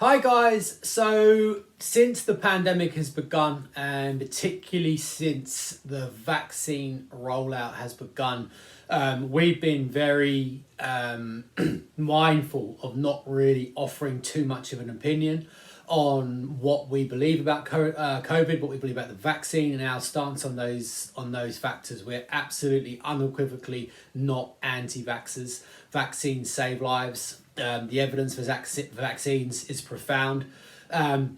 Hi guys, so since the pandemic has begun and particularly since the vaccine rollout has begun, we've been very mindful of not really offering too much of an opinion on what we believe about COVID, what we believe about the vaccine, and our stance on those factors. We're absolutely unequivocally not anti-vaxxers. Vaccines save lives. The evidence for vaccines is profound. A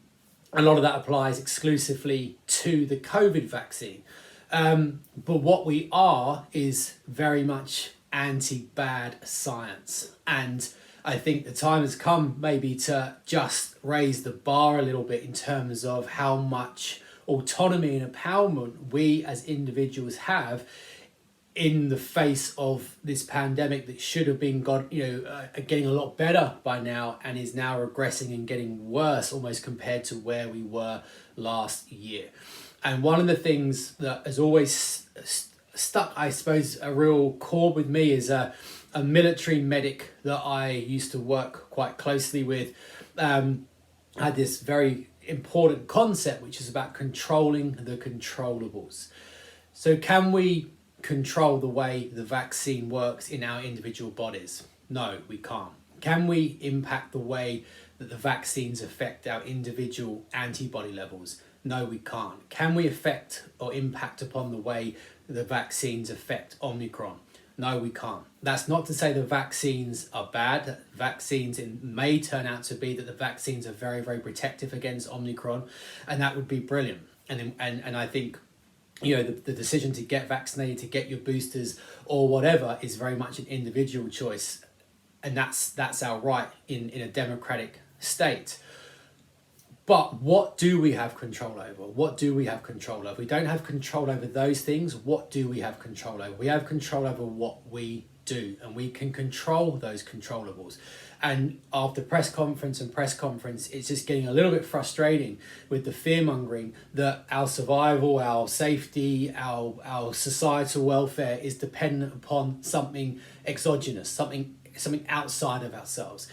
lot of that applies exclusively to the COVID vaccine. But what we are is very much anti-bad science. And I think the time has come maybe to just raise the bar a little bit in terms of how much autonomy and empowerment we as individuals have in the face of this pandemic that should have been getting a lot better by now and is now regressing and getting worse almost compared to where we were last year. And one of the things that has always stuck, I suppose, a real chord with me is a military medic that I used to work quite closely with had this very important concept, which is about controlling the controllables. So can we control the way the vaccine works in our individual bodies? No, we can't. Can we impact the way that the vaccines affect our individual antibody levels? No, we can't. Can we affect or impact upon the way the vaccines affect Omicron? No, we can't. That's not to say the vaccines are bad. Vaccines may turn out to be that the vaccines are very, very protective against Omicron, and that would be brilliant. And I think the decision to get vaccinated, to get your boosters or whatever is very much an individual choice, and that's our right in a democratic state. But what do we have control over? What do we have control over? We don't have control over those things. What do we have control over? We have control over what we do, and we can control those controllables. And after press conference, it's just getting a little bit frustrating with the fear-mongering that our survival, our safety, our societal welfare is dependent upon something exogenous, something outside of ourselves.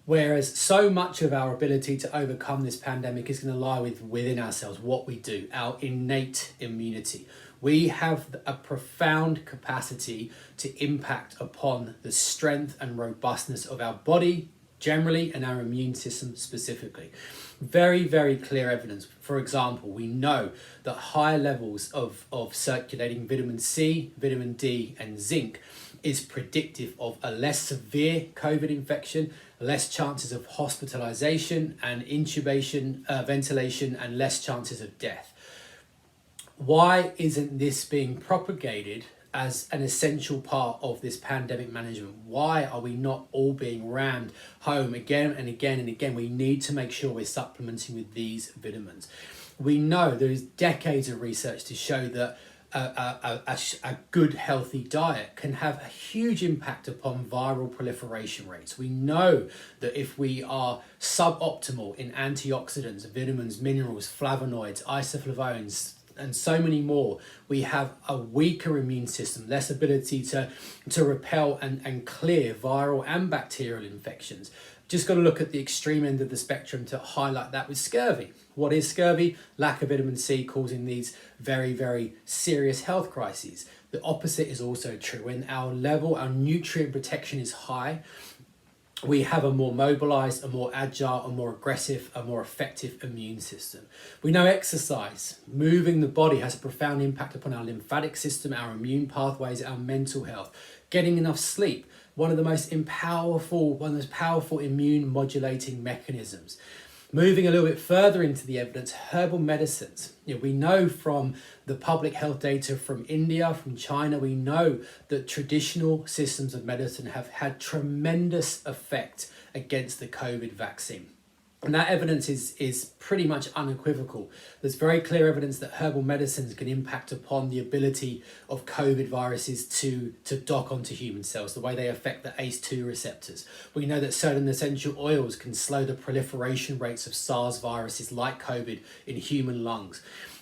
Whereas so much of our ability to overcome this pandemic is going to lie within ourselves, what we do, our innate immunity. We have a profound capacity to impact upon the strength and robustness of our body generally and our immune system specifically. Very, very clear evidence. For example, we know that high levels of circulating vitamin C, vitamin D, and zinc is predictive of a less severe COVID infection, less chances of hospitalization and intubation, ventilation, and less chances of death. Why isn't this being propagated as an essential part of this pandemic management? Why are we not all being rammed home again and again and again? We need to make sure we're supplementing with these vitamins. We know there is decades of research to show that a good healthy diet can have a huge impact upon viral proliferation rates. We know that if we are suboptimal in antioxidants, vitamins, minerals, flavonoids, isoflavones, and so many more, we have a weaker immune system, less ability to repel and clear viral and bacterial infections. Just got to look at the extreme end of the spectrum to highlight that with scurvy. What is scurvy? Lack of vitamin C causing these very, very serious health crises. The opposite is also true. When our nutrient protection is high, we have a more mobilized, a more agile, a more aggressive, a more effective immune system. We know exercise, moving the body, has a profound impact upon our lymphatic system, our immune pathways, our mental health. Getting enough sleep, one of the most powerful immune modulating mechanisms. Moving a little bit further into the evidence, herbal medicines. We know from the public health data from India, from China, we know that traditional systems of medicine have had tremendous effect against the COVID vaccine. And that evidence is pretty much unequivocal. There's very clear evidence that herbal medicines can impact upon the ability of COVID viruses to dock onto human cells, the way they affect the ACE2 receptors. We know that certain essential oils can slow the proliferation rates of SARS viruses like COVID in human lungs.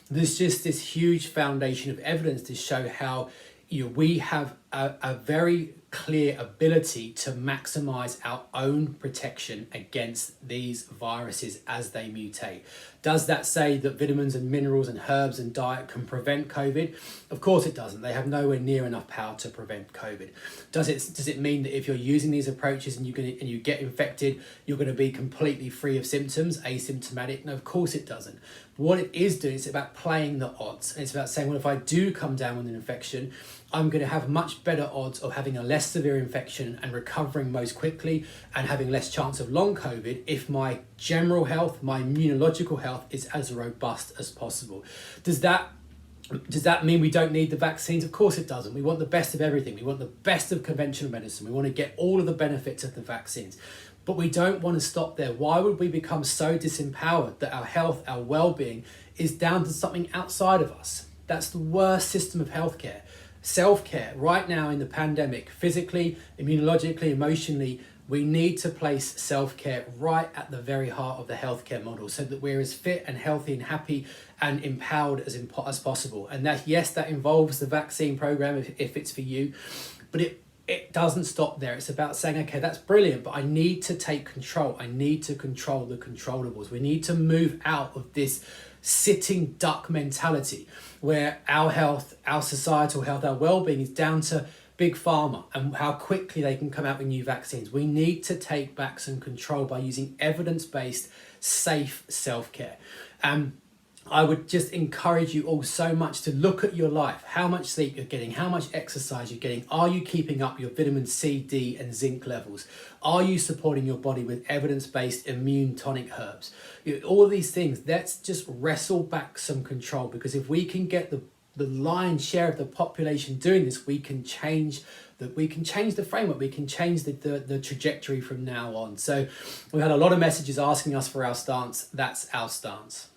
There's just this huge foundation of evidence to show how we have a very clear ability to maximize our own protection against these viruses as they mutate. Does that say that vitamins and minerals and herbs and diet can prevent COVID? Of course it doesn't. They have nowhere near enough power to prevent COVID. Does it mean that if you're using these approaches and you get infected, you're going to be completely free of symptoms, asymptomatic? No, of course it doesn't. What it is doing is about playing the odds. And it's about saying, well, if I do come down with an infection, I'm going to have much better odds of having a less severe infection and recovering most quickly and having less chance of long COVID if my general health, my immunological health is as robust as possible. Does that mean we don't need the vaccines? Of course it doesn't. We want the best of everything. We want the best of conventional medicine. We want to get all of the benefits of the vaccines. But we don't want to stop there. Why would we become so disempowered that our health, our well-being is down to something outside of us? That's the worst system of healthcare. Self-care right now in the pandemic, physically, immunologically, emotionally, we need to place self-care right at the very heart of the healthcare model so that we're as fit and healthy and happy and empowered as possible. And that, yes, that involves the vaccine program if it's for you, but it doesn't stop there. It's about saying, okay, that's brilliant, but I need to take control. I need to control the controllables. We need to move out of this sitting duck mentality where our health, our societal health, our well-being is down to big pharma and how quickly they can come out with new vaccines. We need to take back some control by using evidence-based, safe self-care. I would just encourage you all so much to look at your life, how much sleep you're getting, how much exercise you're getting. Are you keeping up your vitamin C, D and zinc levels? Are you supporting your body with evidence-based immune tonic herbs? All of these things, let's just wrestle back some control, because if we can get the lion's share of the population doing this, we can change the framework, we can change the trajectory from now on. So we had a lot of messages asking us for our stance. That's our stance.